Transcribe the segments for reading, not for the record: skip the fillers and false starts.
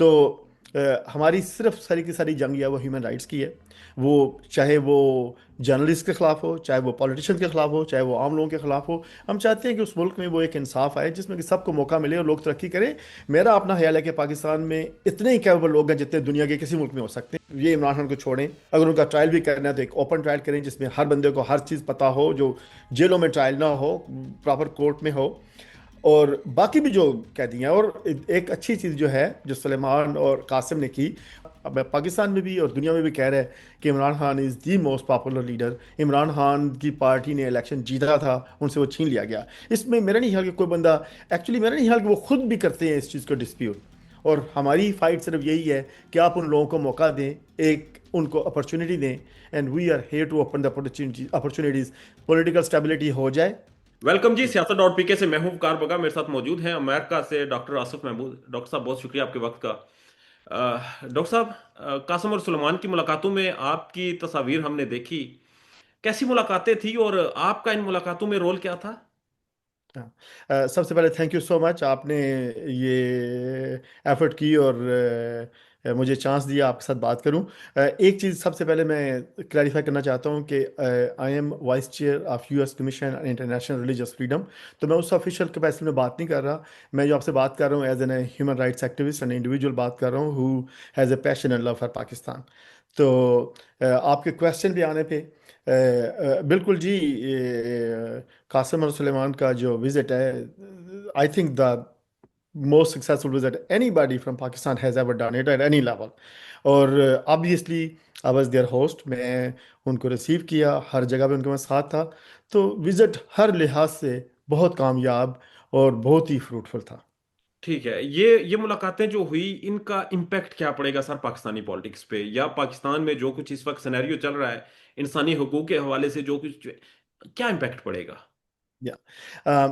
تو ہماری صرف ساری کی ساری جنگ ہے وہ ہیومن رائٹس کی ہے. وہ چاہے وہ جرنلسٹ کے خلاف ہو، چاہے وہ پولیٹیشین کے خلاف ہو، چاہے وہ عام لوگوں کے خلاف ہو. ہم چاہتے ہیں کہ اس ملک میں وہ ایک انصاف آئے جس میں کہ سب کو موقع ملے اور لوگ ترقی کریں. میرا اپنا خیال ہے کہ پاکستان میں اتنے ہی کیپیبل لوگ ہیں جتنے دنیا کے کسی ملک میں ہو سکتے ہیں. یہ عمران خان کو چھوڑیں، اگر ان کا ٹرائل بھی کرنا ہے تو ایک اوپن ٹرائل کریں جس میں ہر بندے کو ہر چیز پتہ ہو، جو جیلوں میں ٹرائل نہ ہو، پراپر کورٹ میں ہو. اور باقی بھی جو قیدی ہیں، اور ایک اچھی چیز جو ہے جو سلیمان اور قاسم نے کی، اب پاکستان میں بھی اور دنیا میں بھی کہہ رہے ہیں کہ Imran Khan is the most popular leader. Imran Khan کی پارٹی نے الیکشن جیتا تھا، ان سے وہ چھین لیا گیا. اس میں میرا نہیں خیال کہ کوئی بندہ، ایکچولی میرا نہیں خیال کہ وہ خود بھی کرتے ہیں اس چیز کو ڈسپیوٹ. اور ہماری فائٹ صرف یہی ہے کہ آپ ان لوگوں کو موقع دیں، ایک ان کو اپرچونٹی دیں. And we are here to open the opportunities. Political stability ہو جائے. ویلکم جی، سیاست ڈاٹ پی کے سے محبوب کار بگا میرے ساتھ موجود ہیں. امریکہ سے ڈاکٹر آصف محمود. ڈاکٹر صاحب بہت شکریہ آپ کے وقت کا. ڈاکٹر صاحب، قاسم اور سلیمان کی ملاقاتوں میں آپ کی تصاویر ہم نے دیکھی. کیسی ملاقاتیں تھیں اور آپ کا ان ملاقاتوں میں رول کیا تھا؟ سب سے پہلے تھینک یو سو مچ، آپ نے یہ ایفرٹ کی اور مجھے چانس دیا آپ کے ساتھ بات کروں. ایک چیز سب سے پہلے میں کلیریفائی کرنا چاہتا ہوں کہ I am vice chair of U S commission on international religious freedom. تو میں اس آفیشیل کیپیسٹی میں بات نہیں کر رہا. میں جو آپ سے بات کر رہا ہوں as an a human rights activist and individual بات کر رہا ہوں who has a passion and love for Pakistan. تو آپ کے کویشچن پہ آنے پہ، بالکل جی، قاسم اور سلیمان کا جو وزٹ ہے، I think the most successful visit anybody from Pakistan has ever done it at any level. اور obviously I was there host. میں ان کو ریسیو کیا، ہر جگہ پہ ان کے میں ساتھ تھا. تو وزٹ ہر لحاظ سے بہت کامیاب اور بہت ہی فروٹفل تھا. ٹھیک ہے، یہ ملاقاتیں جو ہوئی، ان کا امپیکٹ کیا پڑے گا سر پاکستانی پالیٹکس پہ، یا پاکستان میں جو کچھ اس وقت سینیریو چل رہا ہے انسانی حقوق کے حوالے سے، جو کچھ کیا امپیکٹ پڑے گا؟ یا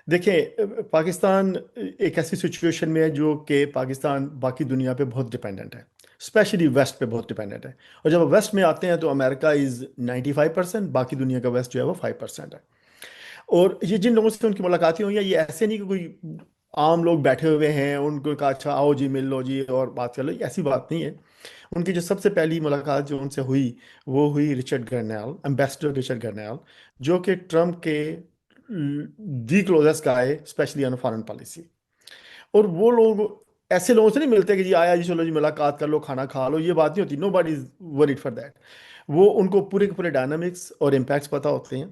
دیکھیں، پاکستان ایک ایسی سچویشن میں ہے جو کہ پاکستان باقی دنیا پہ بہت ڈپینڈنٹ ہے، اسپیشلی ویسٹ پہ بہت ڈپینڈنٹ ہے. اور جب ویسٹ میں آتے ہیں تو امریکہ از 95%، باقی دنیا کا ویسٹ جو ہے وہ 5% ہے. اور یہ جن لوگوں سے ان کی ملاقاتیں ہوئی ہیں، یہ ایسے نہیں کہ کوئی عام لوگ بیٹھے ہوئے ہیں ان کو کہا اچھا آؤ جی مل لو جی اور بات کر لو. یہ ایسی بات نہیں ہے. ان کی جو سب سے پہلی ملاقات جو ان سے ہوئی وہ ہوئی Richard Grenell, ambassador Richard Grenell, جو کہ ٹرمپ کے the closest guy especially on foreign policy. اور وہ لوگ ایسے لوگوں سے نہیں ملتے کہ جی آیا جی چلو جی ملاقات کر لو کھانا کھا لو، یہ بات نہیں ہوتی. Nobody is word for that. وہ ان کو پورے کے پورے ڈائنامکس اور امپیکٹس پتہ ہوتے ہیں.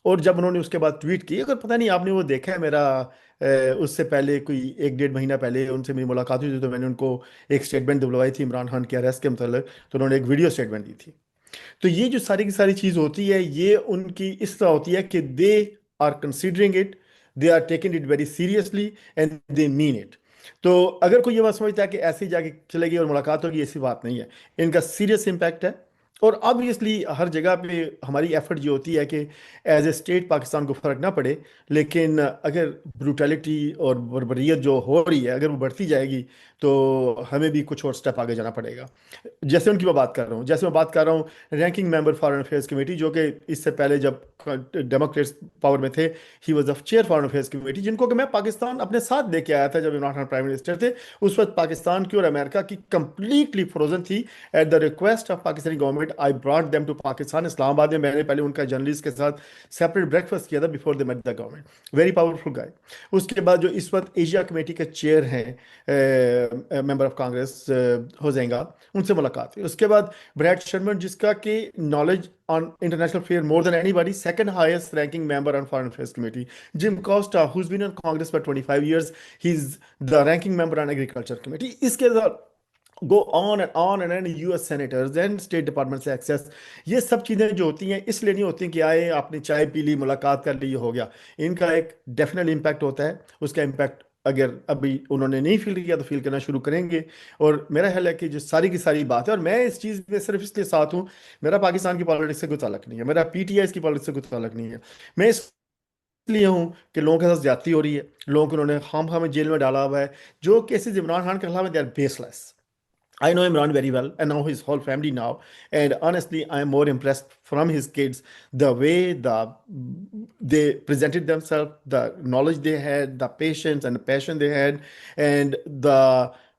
اور جب انہوں نے اس کے بعد ٹویٹ کی، اگر پتہ نہیں آپ نے وہ دیکھا ہے میرا، اس سے پہلے کوئی 1 ڈیڑھ مہینہ پہلے ان سے میری ملاقات ہوئی تھی تو میں نے ان کو ایک اسٹیٹمنٹ دلوائی تھی عمران خان کے اریسٹ کے متعلق. تو انہوں نے ایک ویڈیو اسٹیٹمنٹ دی تھی. تو یہ جو ساری کی ساری چیز ہوتی ہے یہ ان کی اس طرح ہوتی ہے کہ they are considering it, they are taking it very seriously and they mean it. تو اگر کوئی یہ بات سمجھتا ہے کہ ایسے ہی جا کے چلے گی اور ملاقات ہوگی، ایسی بات نہیں ہے. ان کا سیریس امپیکٹ ہے. اور آبویسلی ہر جگہ پہ ہماری ایفرٹ یہ ہوتی ہے کہ ایز اے اسٹیٹ پاکستان کو فرق نہ پڑے، لیکن اگر بروٹیلٹی اور بربریت جو ہو رہی ہے اگر وہ بڑھتی جائے گی تو ہمیں بھی کچھ اور سٹیپ آگے جانا پڑے گا. جیسے ان کی میں بات کر رہا ہوں، جیسے میں بات کر رہا ہوں رینکنگ ممبر فارن افیئرس کمیٹی، جو کہ اس سے پہلے جب ڈیموکریٹس پاور میں تھے he was of chair foreign affairs committee, جن کو کہ میں پاکستان اپنے ساتھ لے کے آیا تھا جب عمران خان پرائم منسٹر تھے. اس وقت پاکستان کی اور امریکہ کی کمپلیٹلی فروزن تھی. At the request of Pakistani government I brought them to Pakistan. Islamabad میں نے پہلے ان کا جرنلسٹ کے ساتھ سیپریٹ بریک فاسٹ کیا تھا before they met the government. Very powerful guy. اس کے بعد جو اس وقت ایشیا کمیٹی کے چیئر ہیں ممبر آف کانگریس ہوزینگا، ان سے ملاقات ہوئی. اس کے بعد بریڈ شرمن، جس کا کہ knowledge on international affair more than anybody, second highest ranking member on foreign affairs committee. Jim Costa who's been in Congress for 25 years، he is the ranking member on agriculture committee. اس کے بعد go on and U S senators and state department سے access. یہ سب چیزیں جو ہوتی ہیں اس لیے نہیں ہوتی کہ آئے آپ نے چائے پی لی ملاقات کر لی یہ ہو گیا. ان کا ایک ڈیفینیٹ امپیکٹ ہوتا ہے. اس کا امپیکٹ اگر ابھی انہوں نے نہیں فیل کیا تو فیل کرنا شروع کریں گے. اور میرا خیال ہے کہ جو ساری کی ساری بات ہے، اور میں اس چیز میں صرف اس لیے ساتھ ہوں، میرا پاکستان کی پالیٹکس سے کوئی تعلق نہیں ہے، میرا پی ٹی آئی کی پالیٹکس سے کوئی تعلق نہیں ہے. میں اس لیے ہوں کہ لوگوں کے ساتھ زیادتی ہو رہی ہے، لوگوں کو انہوں نے خام خواہ میں جیل میں ڈالا ہوا ہے. جو کیسز عمران خان کے خلاف they are baseless. I know Imran very well, and now his whole family now. And honestly, I am more impressed from his kids, the way they presented themselves, the knowledge they had, the patience and the passion they had, and the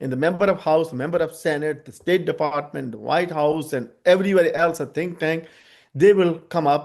in the member of House, member of Senate, the State Department, the White House, and everywhere else, a think tank, they will come up.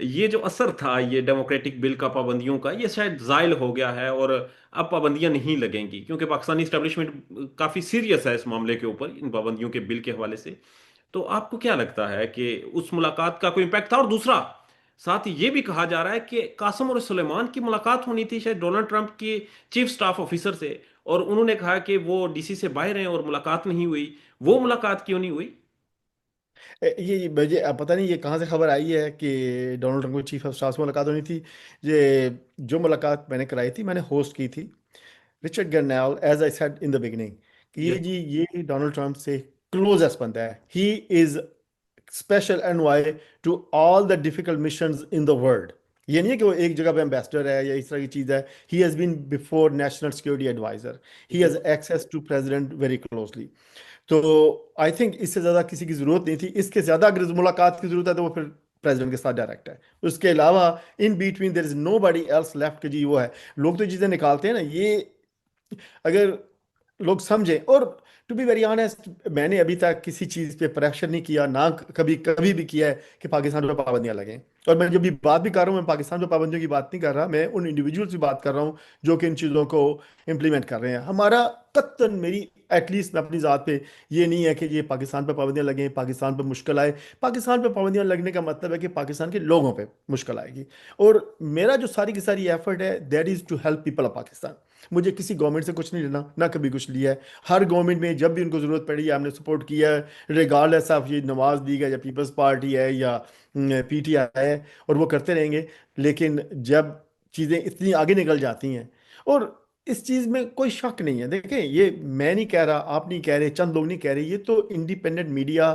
یہ جو اثر تھا یہ democratic بل کا پابندیوں کا، یہ شاید زائل ہو گیا ہے، اور اب پابندیاں نہیں لگیں گی، کیونکہ پاکستانی اسٹیبلشمنٹ کافی سیریس ہے اس معاملے کے اوپر، ان پابندیوں کے بل کے حوالے سے۔ تو آپ کو کیا لگتا ہے کہ اس ملاقات کا کوئی امپیکٹ تھا؟ اور دوسرا، ساتھ ہی یہ بھی کہا جا رہا ہے کہ قاسم اور سلیمان کی ملاقات ہونی تھی شاید ڈونلڈ ٹرمپ کے چیف سٹاف آفیسر سے، اور انہوں نے کہا کہ وہ ڈی سی سے باہر ہیں اور ملاقات نہیں ہوئی۔ وہ ملاقات کیوں نہیں ہوئی؟ یہ مجھے پتہ نہیں یہ کہاں سے خبر آئی ہے کہ ڈونلڈ ٹرمپ کو چیف آف اسٹاف سے ملاقات ہونی تھی۔ یہ جو ملاقات میں نے کرائی تھی، میں نے ہوسٹ کی تھی Richard Grenell, as I said in the beginning, کہ یہ یس، جی یہ ڈونلڈ ٹرمپ سے کلوزسٹ بندہ ہے۔ He is special envoy to all the difficult missions in the world. یہ نہیں ہے کہ وہ ایک جگہ پہ امبیسڈر ہے یا اس طرح کی چیز ہے۔ He has been before national security adviser, he has access to president very closely. تو آئی تھنک اس سے زیادہ کسی کی ضرورت نہیں تھی۔ اس کے زیادہ اگر ملاقات کی ضرورت ہے تو وہ پھر پریزیڈنٹ کے ساتھ ڈائریکٹ ہے۔ اس کے علاوہ ان بیٹوین دیر از نو باڈی ایلس لیفٹ کہ جی وہ ہے۔ لوگ تو چیزیں نکالتے ہیں نا، یہ اگر لوگ سمجھیں، اور ٹو بی ویری آنےسٹ میں نے ابھی تک کسی چیز پہ پریشر نہیں کیا، نہ کبھی کبھی بھی کیا ہے کہ پاکستان پہ پابندیاں لگیں۔ اور میں جب بھی بات بھی کر رہا ہوں، میں پاکستان پہ پابندیوں کی بات نہیں کر رہا، میں ان انڈیویجول سے بات کر رہا ہوں جو کہ ان چیزوں کو امپلیمنٹ کر رہے ہیں۔ ہمارا قطن میری ایٹ لیسٹ میں اپنی ذات پہ یہ نہیں ہے کہ یہ پاکستان پہ پابندیاں لگیں، پاکستان پہ مشکل آئے۔ پاکستان پہ پابندیاں لگنے کا مطلب ہے کہ پاکستان کے لوگوں پہ مشکل آئے گی، اور میرا جو ساری کی ساری ایفرٹ ہے that is to help people of Pakistan. مجھے کسی گورنمنٹ سے کچھ نہیں لینا، نہ کبھی کچھ لیا ہے۔ ہر گورنمنٹ میں جب بھی ان کو ضرورت پڑی ہے ہم نے سپورٹ کیا ہے، ریگارڈلیس آف یہ نواز لیگ ہے یا پیپلز پارٹی ہے یا پی ٹی آئی ہے، اور وہ کرتے رہیں گے۔ لیکن جب چیزیں اتنی آگے نکل جاتی ہیں، اور اس چیز میں کوئی شک نہیں ہے، دیکھیں یہ میں نہیں کہہ رہا، آپ نہیں کہہ رہے، چند لوگ نہیں کہہ رہے، یہ تو انڈیپینڈنٹ میڈیا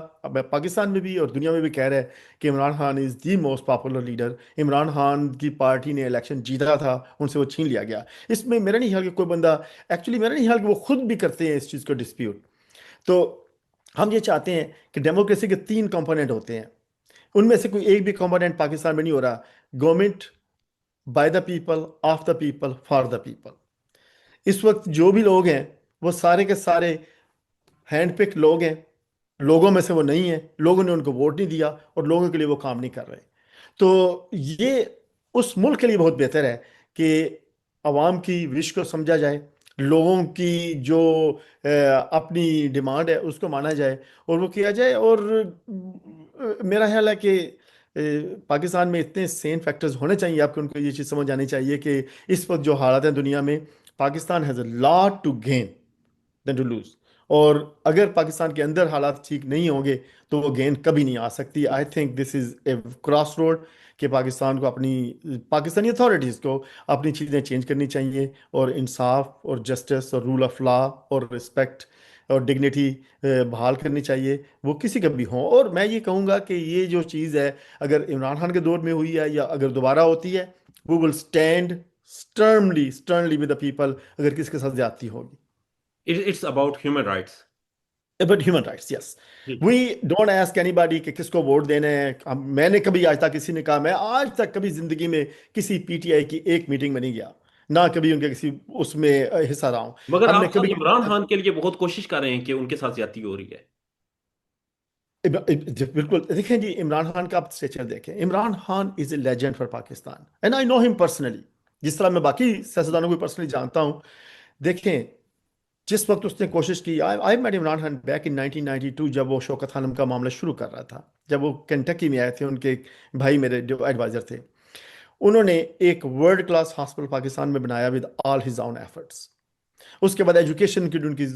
پاکستان میں بھی اور دنیا میں بھی کہہ رہا ہے کہ Imran Khan is the most popular leader. Imran Khan کی پارٹی نے الیکشن جیتا تھا، ان سے وہ چھین لیا گیا۔ اس میں میرا نہیں خیال کہ کوئی بندہ، ایکچولی میرا نہیں خیال کہ وہ خود بھی کرتے ہیں اس چیز کو ڈسپیوٹ۔ تو ہم یہ چاہتے ہیں کہ ڈیموکریسی کے تین کمپوننٹ ہوتے ہیں، ان میں سے کوئی ایک بھی کمپوننٹ پاکستان میں نہیں ہو رہا۔ Government by the people, of the people, for the people. اس وقت جو بھی لوگ ہیں وہ سارے کے سارے ہینڈ پک لوگ ہیں، لوگوں میں سے وہ نہیں ہیں، لوگوں نے ان کو ووٹ نہیں دیا اور لوگوں کے لیے وہ کام نہیں کر رہے۔ تو یہ اس ملک کے لیے بہت بہتر ہے کہ عوام کی وش کو سمجھا جائے، لوگوں کی جو اپنی ڈیمانڈ ہے اس کو مانا جائے اور وہ کیا جائے۔ اور میرا خیال ہے کہ پاکستان میں اتنے سین فیکٹرز ہونے چاہیے آپ کو، ان کو یہ چیز سمجھ آنی چاہیے کہ اس وقت جو حالات ہیں دنیا میں، Pakistan has a lot to gain than to lose. اور اگر پاکستان کے اندر حالات ٹھیک نہیں ہوں گے تو وہ گین کبھی نہیں آ سکتی۔ I think this is a cross road کہ پاکستان کو اپنی، پاکستانی اتھارٹیز کو اپنی چیزیں چینج کرنی چاہیے، اور انصاف اور جسٹس اور رول آف لا اور رسپیکٹ اور ڈگنیٹی بحال کرنی چاہیے، وہ کسی کا بھی ہوں۔ اور میں یہ کہوں گا کہ یہ جو چیز ہے اگر عمران خان کے دور میں ہوئی ہے یا اگر دوبارہ ہوتی ہے، we will stand sternly with the people اگر کس کے ساتھ زیادتی ہوگی۔ It's about human rights. About human rights, yes. We don't ask anybody کہ کس کو ووٹ دینا ہے۔ میں نے کبھی آج تک کسی نے کہا، میں آج تک کبھی زندگی میں کسی پی ٹی آئی کی ایک میٹنگ میں نہیں گیا، نہ کبھی ان کے کسی اس میں حصہ رہا ہوں۔ مگر ہم نے آپ کبھی، ساتھ عمران خان کے لیے بہت کوشش کر رہے ہیں کہ ان کے ساتھ زیادتی ہو رہی ہے۔ بالکل دیکھیں جی، عمران خان کا آپ اسٹیچر دیکھیں۔ Imran Khan is a legend for Pakistan and I know him personally, جس طرح میں باقی سیاستدانوں کو پرسنلی جانتا ہوں۔ دیکھیں جس وقت اس نے کوشش کی، I met Imran Khan back in 1992 جب وہ شوکت خانم کا معاملہ شروع کر رہا تھا، جب وہ کنٹکی میں آئے تھے، ان کے ایک بھائی میرے جو ایڈوائزر تھے، انہوں نے ایک ورلڈ کلاس ہاسپٹل پاکستان میں بنایا with all his own efforts. اس کے بعد ایجوکیشن کی ان کی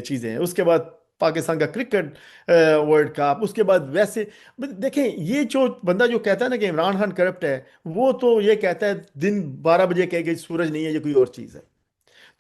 چیزیں ہیں، اس کے بعد پاکستان کا کرکٹ ورلڈ کپ، اس کے بعد ویسے دیکھیں یہ جو بندہ جو کہتا ہے نا کہ عمران خان کرپٹ ہے، وہ تو یہ کہتا ہے دن 12 بجے کہے کہ سورج نہیں ہے، یہ کوئی اور چیز ہے۔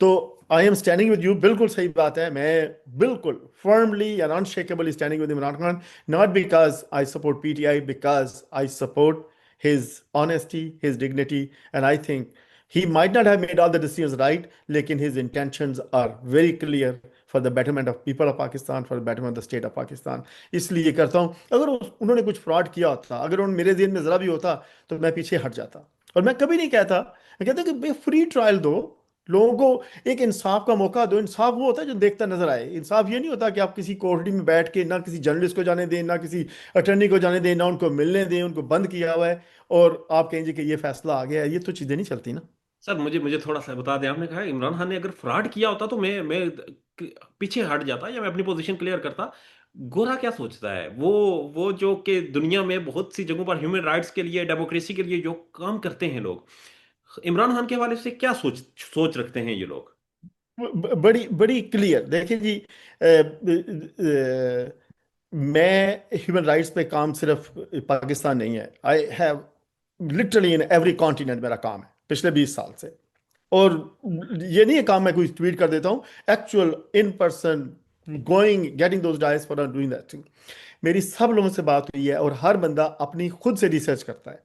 تو I am standing with you, بالکل صحیح بات ہے، میں بالکل firmly and unshakeably standing with Imran Khan, not because I support P T I, because I support his honesty, his dignity, and I think he might not have made all the decisions right, لیکن his intentions are very clear for the betterment of people of Pakistan, for the betterment of the state of Pakistan. اس لیے کرتا ہوں، اگر انہوں نے کچھ fraud کیا ہوتا، اگر انہوں نے میرے ذہن میں ذرا بھی ہوتا تو میں پیچھے ہٹ جاتا، اور میں کبھی نہیں کہتا، میں کہتا کہ بے فری ٹرائل دو، لوگوں کو ایک انصاف کا موقع دو. انصاف وہ ہوتا ہے جو دیکھتا نظر آئے. انصاف یہ نہیں ہوتا کہ آپ کسی کوٹڑی میں بیٹھ کے نہ کسی جرنلسٹ کو جانے دیں، نہ کسی اٹرنی کو جانے دیں، نہ ان کو ملنے دیں، ان کو بند کیا ہوا ہے اور آپ کہیں جی کہ یہ فیصلہ آ گیا ہے. یہ تو چیزیں نہیں چلتی نا. سر مجھے تھوڑا سا بتا دیں، آپ نے کہا عمران خان نے اگر فراڈ کیا ہوتا تو میں پیچھے ہٹ جاتا یا میں اپنی پوزیشن کلیئر کرتا. گورا کیا سوچتا ہے؟ وہ جو کہ دنیا میں بہت سی جگہوں پر ہیومن رائٹس کے لیے، ڈیموکریسی کے لیے جو کام کرتے ہیں لوگ، عمران خان کے حوالے سے کیا سوچ رکھتے ہیں یہ لوگ؟ بڑی بڑی کلیئر دیکھیں جی. میں ہیومن رائٹس پہ کام صرف پاکستان نہیں ہے. I have literally in every continent میرا کام ہے پچھلے 20 سال سے. اور یہ نہیں ہے کام میں کوئی ٹویٹ کر دیتا ہوں. Actual in person going getting those dies for doing that thing. میری سب لوگوں سے بات ہوئی ہے اور ہر بندہ اپنی خود سے ریسرچ کرتا ہے.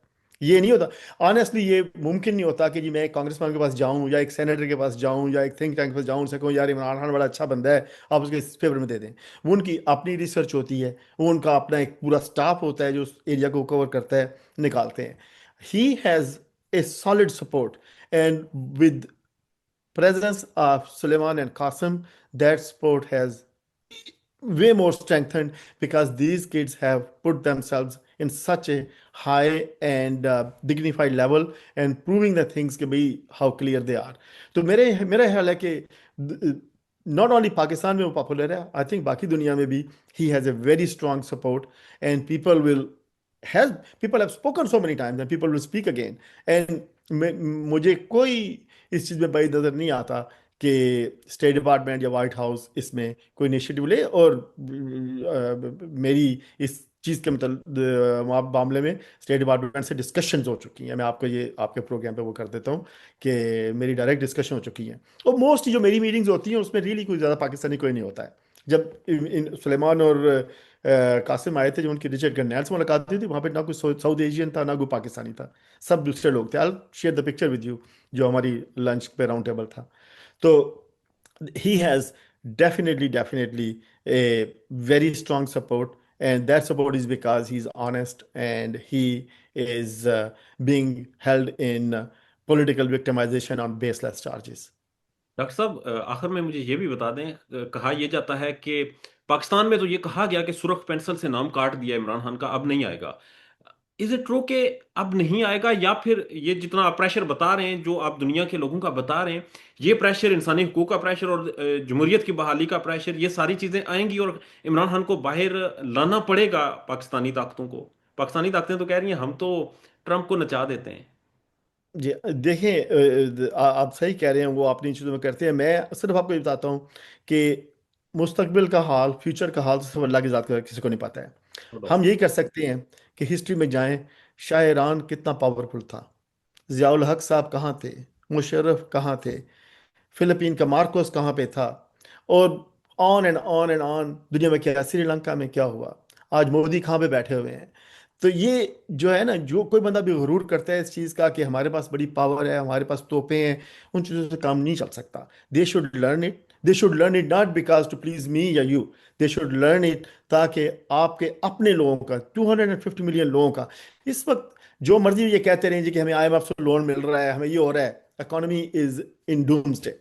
یہ نہیں ہوتا آنےسٹلی، یہ ممکن نہیں ہوتا کہ جی میں ایک کانگریس مین کے پاس جاؤں یا ایک سینیٹر کے پاس جاؤں یا ایک تھنک ٹینک کے پاس جاؤں، ان سے کہوں یار عمران خان بڑا اچھا بندہ ہے، آپ اس کے فیور میں دے دیں. وہ ان کی اپنی ریسرچ ہوتی ہے، وہ ان کا اپنا ایک پورا سٹاف ہوتا ہے جو اس ایریا کو کور کرتا ہے، نکالتے ہیں. He has a solid support and with presence of Suleiman and Qasim, that sport has way more strengthened because these kids have put themselves in such a high and dignified level and proving the things کہ بھئی how clear they are. تو میرا خیال ہے کہ not only Pakistan میں وہ popular ہے, I think باقی دنیا میں بھی he has a very strong support and people have spoken so many times and people will speak again. And مجھے کوئی اس چیز میں بعید نظر نہیں آتا کہ اسٹیٹ ڈپارٹمنٹ یا وائٹ ہاؤس اس میں کوئی انیشیٹو لے. اور میری اس چیز کے معاملے میں اسٹیٹ ڈپارٹمنٹ سے ڈسکشنز ہو چکی ہیں. میں آپ کو یہ آپ کے پروگرام پہ وہ کر دیتا ہوں کہ میری ڈائریکٹ ڈسکشن ہو چکی ہیں. اور موسٹلی جو میری میٹنگز ہوتی ہیں اس میں ریلی کوئی زیادہ پاکستانی کوئی نہیں ہوتا ہے. جب سلیمان اور قاسم آئے تھے، جب ان کی رچرڈ گرنیل سے ملاقات ہوئی تھی، وہاں پہ نہ کوئی ساؤتھ ایشین تھا، نہ کوئی پاکستانی تھا، سب دوسرے لوگ تھے. I'll share the picture with you جو ہماری لنچ پہ راؤنڈ ٹیبل تھا. تو he has definitely a very strong support, and that support is because he's honest and he is being held in political victimization on baseless charges. Doctor صاحب آخر میں مجھے یہ بھی بتا دیں، کہا یہ جاتا ہے کہ پاکستان میں تو یہ کہا گیا کہ سرخ پینسل سے نام کاٹ دیا عمران خان کا، اب نہیں آئے گا. از اٹ ٹرو کہ اب نہیں آئے گا، یا پھر یہ جتنا آپ پریشر بتا رہے ہیں، جو آپ دنیا کے لوگوں کا بتا رہے ہیں، یہ پریشر انسانی حقوق کا پریشر اور جمہوریت کی بحالی کا پریشر، یہ ساری چیزیں آئیں گی اور عمران خان کو باہر لانا پڑے گا پاکستانی طاقتوں کو؟ پاکستانی طاقتیں تو کہہ رہی ہیں ہم تو ٹرمپ کو نچا دیتے ہیں. جی دیکھیں، آپ صحیح کہہ رہے ہیں، وہ اپنی چیزوں میں کرتے ہیں. میں صرف آپ کو یہ بتاتا ہوں کہ مستقبل کا حال، فیوچر کا حال صرف اللہ کی ذات کا کسی کو نہیں پتہ ہے. ہم یہی کر سکتے ہیں کہ ہسٹری میں جائیں، شاہ ایران کتنا پاورفل تھا، ضیاء الحق صاحب کہاں تھے، مشرف کہاں تھے، فلپین کا مارکوس کہاں پہ تھا، اور on and on and on. دنیا میں کیا، سری لنکا میں کیا ہوا، آج مودی کہاں پہ بیٹھے ہوئے ہیں. تو یہ جو ہے نا، جو کوئی بندہ بھی غرور کرتا ہے اس چیز کا کہ ہمارے پاس بڑی پاور ہے، ہمارے پاس توپیں ہیں، ان چیزوں سے کام نہیں چل سکتا. They should learn it. They should learn it not because to please me یا you. They should learn it تاکہ آپ کے اپنے لوگوں کا، 250 ملین لوگوں کا، اس وقت جو مرضی یہ کہتے رہیں جی کہ ہمیں آئی ایم ایف سے لون مل رہا ہے، ہمیں یہ ہو رہا ہے. اکانومی از ان ڈومسڈے.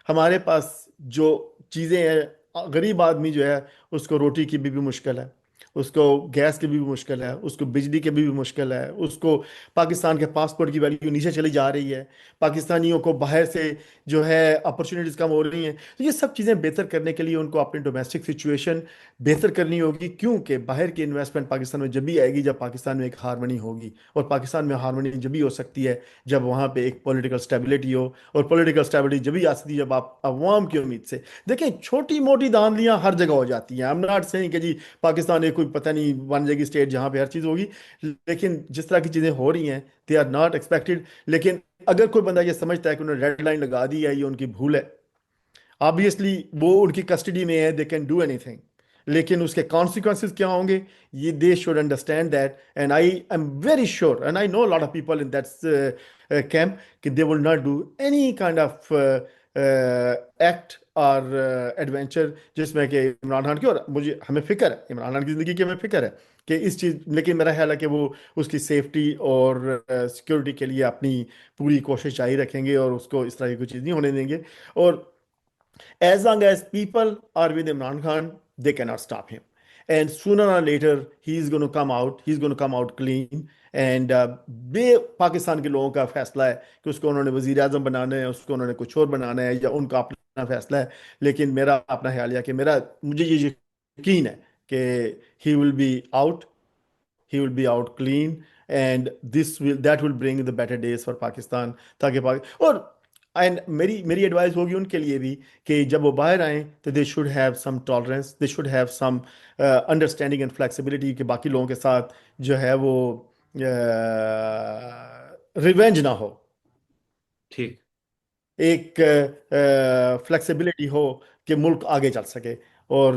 ہمارے پاس جو چیزیں ہیں، غریب آدمی جو ہے اس کو روٹی کی بھی مشکل ہے، اس کو گیس کی بھی مشکل ہے، اس کو بجلی کی بھی مشکل ہے، اس کو پاکستان کے پاسپورٹ کی ویلیو نیچے چلی جا رہی ہے، پاکستانیوں کو باہر سے جو ہے اپرچونیٹیز کم ہو رہی ہیں. تو یہ سب چیزیں بہتر کرنے کے لیے ان کو اپنی ڈومیسٹک سچویشن بہتر کرنی ہوگی، کیونکہ باہر کی انویسٹمنٹ پاکستان میں جب بھی آئے گی جب پاکستان میں ایک ہارمنی ہوگی. اور پاکستان میں ہارمنی جب بھی ہو سکتی ہے جب وہاں پہ ایک پولیٹیکل سٹیبلٹی ہو، اور پولیٹیکل سٹیبلٹی جب بھی آ سکتی ہے جب آپ عوام کی امید سے دیکھیں. چھوٹی موٹی دھاندلیاں ہر جگہ ہو جاتی ہیں. I'm not saying کہ جی پاکستان ایک کوئی پتہ نہیں بن جائے گی اسٹیٹ جہاں پہ ہر چیز ہوگی، لیکن جس طرح کی چیزیں ہو رہی ہیں they are not expected. لیکن اگر کوئی بندہ یہ سمجھتا ہے کہ انہوں نے ریڈ لائن لگا دی ہے، یہ ان کی بھول ہے. آبویسلی وہ ان کی کسٹڈی میں ہے، they can do anything, لیکن اس کے کانسیکوینسز کیا ہوں گے یہ they should understand that. And I am very sure and I know lot of people in that camp کہ they will not do any kind of act اور adventure جس میں کہ عمران خان کی، اور مجھے ہمیں فکر ہے عمران خان کی زندگی کی، ہمیں فکر ہے کہ اس چیز، لیکن میرا خیال ہے کہ وہ اس کی سیفٹی اور سیکورٹی کے لیے اپنی پوری کوشش جاری رکھیں گے اور اس کو اس طرح کی کوئی چیز نہیں ہونے دیں گے. اور as long as people are with Imran Khan, they cannot stop him. And sooner or later, he's going to come out. He's going to come out clean. And بے پاکستان کے لوگوں کا فیصلہ ہے کہ اس کو انہوں نے وزیر اعظم بنانا ہے، اس کو انہوں نے کچھ اور بنانا ہے، یا ان کا اپنا فیصلہ ہے. لیکن میرا اپنا خیال یہ ہے کہ مجھے یہ یقین ہے کہ he will be out. He will be out clean, and that will bring the better days for Pakistan. تاکہ اور اینڈ میری ایڈوائس ہوگی ان کے لیے بھی کہ جب وہ باہر آئیں تو they should have some tolerance, they should have some understanding and flexibility, کہ باقی لوگوں کے ساتھ جو ہے وہ ریونج نہ ہو، ٹھیک. ایک فلیکسیبلٹی ہو کہ ملک آگے چل سکے. اور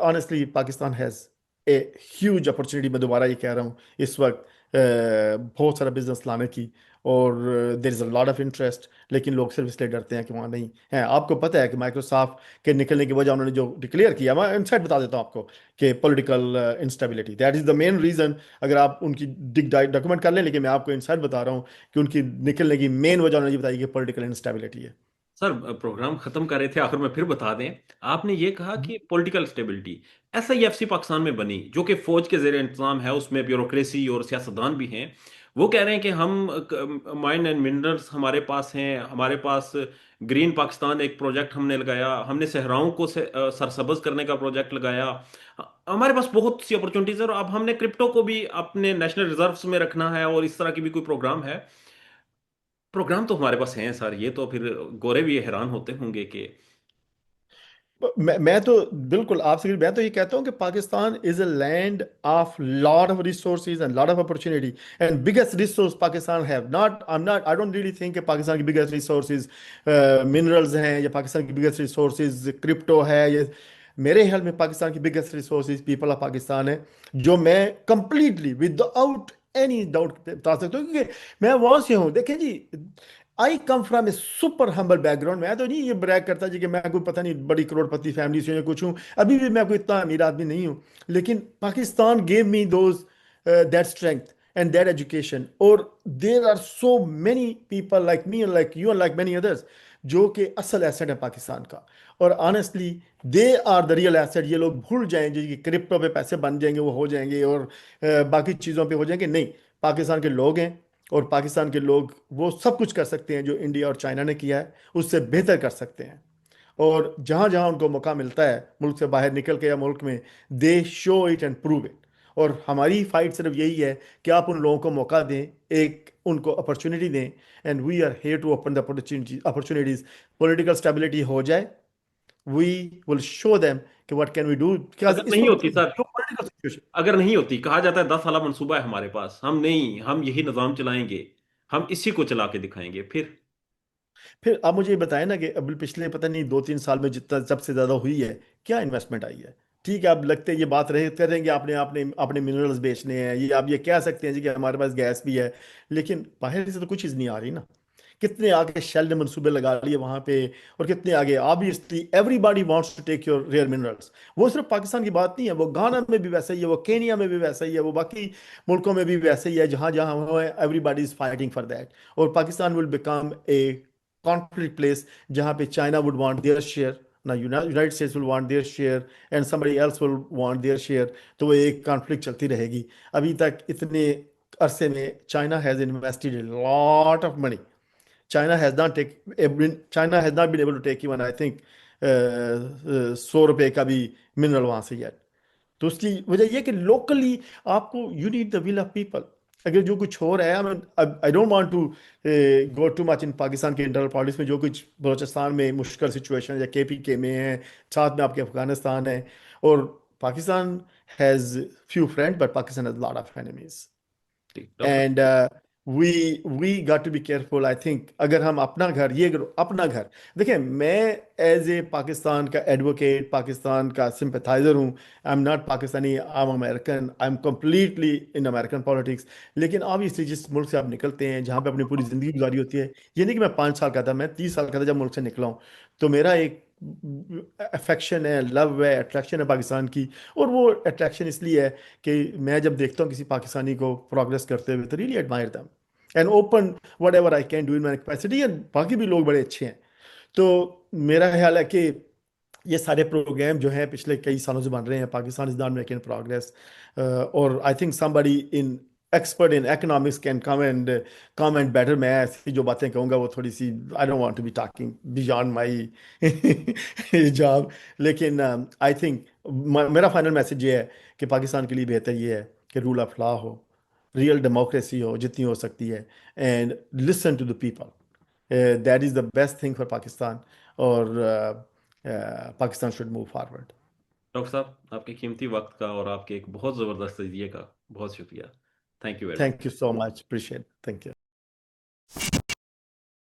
honestly Pakistan has a huge opportunity. میں دوبارہ یہ کہہ رہا ہوں اس وقت بہت سارا بزنس لانے کی، اور دیر از اے لاٹ آف انٹرسٹ، لیکن لوگ صرف اس لیے ڈرتے ہیں کہ وہاں نہیں ہیں. آپ کو پتہ ہے کہ مائکروسافٹ کے نکلنے کی وجہ انہوں نے جو ڈکلیئر کیا، میں انسائٹ بتا دیتا ہوں آپ کو، کہ political instability, that is the main reason. اگر آپ ان کی ڈاکومنٹ کر لیں، لیکن میں آپ کو انسائٹ بتا رہا ہوں کہ ان کی نکلنے کی مین وجہ انہوں نے یہ بتائی کہ پولیٹیکل انسٹیبلٹی ہے. سر پروگرام ختم کر رہے تھے، آخر میں پھر بتا دیں. آپ نے یہ کہا کہ political stability S I F C Pakistan میں بنی، جو کہ فوج کے زیر انتظام ہے، اس میں بیوروکریسی اور سیاستدان بھی ہیں. وہ کہہ رہے ہیں کہ ہم مائن اینڈ منرلز ہمارے پاس ہیں، ہمارے پاس گرین پاکستان ایک پروجیکٹ ہم نے لگایا، ہم نے صحراؤں کو سرسبز کرنے کا پروجیکٹ لگایا، ہمارے پاس بہت سی اپرچونٹیز ہیں، اور اب ہم نے کرپٹو کو بھی اپنے نیشنل ریزروز میں رکھنا ہے، اور اس طرح کی بھی کوئی پروگرام ہے. پروگرام تو ہمارے پاس ہیں سر، یہ تو پھر گورے بھی حیران ہوتے ہوں گے کہ میں تو بالکل آپ سے، میں تو یہ کہتا ہوں کہ Pakistan is a land of lot of resources and lot of opportunity. And biggest resource Pakistan have not I don't really think کہ پاکستان کی بگیسٹ ریسورسز منرلز ہیں، یا پاکستان کی بگیسٹ ریسورسز کرپٹو ہے. یا میرے خیال میں پاکستان کی biggest resources people of Pakistan ہے، جو میں completely without any doubt بتا سکتا ہوں، کیونکہ میں وہاں سے ہوں. دیکھیں جی، I come from a super humble background. میں تو نہیں یہ بریک کرتا جی کہ میں کوئی پتہ نہیں بڑی کروڑ پتی فیملی سے کچھ ہوں، ابھی بھی میں کوئی اتنا امیر آدمی نہیں ہوں. لیکن Pakistan gave me those that strength and that education. اور there are so many people like me and like you and like many others, جو کہ اصل ایسٹ ہے پاکستان کا. اور honestly they are the real asset. یہ لوگ بھول جائیں جی کہ کرپٹو پہ پیسے بن جائیں گے، وہ ہو جائیں گے، اور باقی چیزوں پہ ہو جائیں گے. نہیں، پاکستان کے لوگ ہیں، اور پاکستان کے لوگ وہ سب کچھ کر سکتے ہیں جو انڈیا اور چائنا نے کیا ہے، اس سے بہتر کر سکتے ہیں. اور جہاں جہاں ان کو موقع ملتا ہے ملک سے باہر نکل کے یا ملک میں، they show it and prove it. اور ہماری فائٹ صرف یہی ہے کہ آپ ان لوگوں کو موقع دیں، ایک ان کو اپرچونٹی دیں. And we are here to open the opportunities. Political stability ہو جائے، وی ول شو دیم کہ واٹ کین وی ڈو. اگر اس نہیں وقت ہوتی سر، جو پولیٹیکل سچویشن، اگر نہیں ہوتی، کہا جاتا ہے 10 سالہ منصوبہ ہے ہمارے پاس، ہم نہیں، ہم یہی نظام چلائیں گے، ہم اسی کو چلا کے دکھائیں گے. پھر آپ مجھے یہ بتائیں نا کہ ابھی پچھلے پتہ نہیں 2-3 سال میں جتنا سب سے زیادہ ہوئی ہے، کیا انویسٹمنٹ آئی ہے؟ ٹھیک ہے، اب لگتے یہ بات رہے کریں گے، آپ نے منرلز بیچنے ہیں، یہ آپ یہ کہہ سکتے ہیں جی کہ ہمارے پاس گیس بھی ہے، لیکن باہر سے تو کچھ چیز نہیں آ رہی نا. کتنے آگے شیل نے منصوبے لگا لیے وہاں پہ، اور کتنے آگے obviously everybody wants to take your rare minerals. وہ صرف پاکستان کی بات نہیں ہے، وہ گانا میں بھی ویسا ہی ہے، وہ کینیا میں بھی ویسا ہی ہے، وہ باقی ملکوں میں بھی ویسا ہی ہے. جہاں جہاں وہ ہے، everybody is fighting for that. اور Pakistan will become a conflict place جہاں پہ China would want their share, now United States will want their share, and somebody else will want their share. تو وہ ایک کانفلکٹ چلتی رہے گی. ابھی تک اتنے عرصے میں China has invested a lot of money. China has not been able to take even I think 100 روپے کا بھی منرل وہاں سے yet. تو اس کی وجہ یہ کہ لوکلی آپ کو you need the will of people. اگر جو کچھ ہو رہا ہے، I don't want to go too much in Pakistan کے انٹرنل پالیٹکس میں، جو کچھ بلوچستان میں مشکل سچویشن یا کے پی کے میں ہے، ساتھ میں آپ کے افغانستان ہے. اور Pakistan has few friend but Pakistan has lot of enemies. Doctor and صاحب we got to be careful. I think اگر ہم اپنا گھر اپنا گھر دیکھیں، میں ایز اے پاکستان کا ایڈوکیٹ، پاکستان کا سمپیتھائزر ہوں. I am not Pakistani, I am American, I am completely in American politics. لیکن آبویسلی جس ملک سے آپ نکلتے ہیں، جہاں پہ اپنی پوری زندگی گزاری ہوتی ہے، یہ نہیں کہ میں 5 سال کا تھا، میں 30 سال کا تھا جب ملک سے نکلا ہوں. تو میرا ایک افیکشن ہے، لو ہے، اٹریکشن ہے پاکستان کی. اور وہ اٹریکشن اس لیے ہے کہ میں جب دیکھتا ہوں کسی پاکستانی کو پروگرس کرتے ہوئے تو really admirer them and open what ever I can do in my capacity. And باقی بھی لوگ بڑے اچھے ہیں. تو میرا خیال ہے کہ یہ سارے پروگرام جو ہیں پچھلے کئی سالوں سے بن رہے ہیں، Pakistan is not making progress. اور I think somebody an expert in economics can come and better. میں ایسی جو باتیں کہوں گا وہ تھوڑی سی I don't want to be talking beyond my job. لیکن آئی تھنک میرا فائنل میسج یہ ہے کہ پاکستان کے لیے بہتر یہ ہے کہ رول آف لا ہو، ریئل ڈیموکریسی ہو جتنی ہو سکتی ہے، and listen to the people. That is the best thing for Pakistan. اور Pakistan should move forward. Doctor صاحب، آپ کے قیمتی وقت کا اور آپ کے ایک بہت زبردست تجزیے کا بہت شکریہ. Thank you very much. Thank you so much, appreciate. Thank you.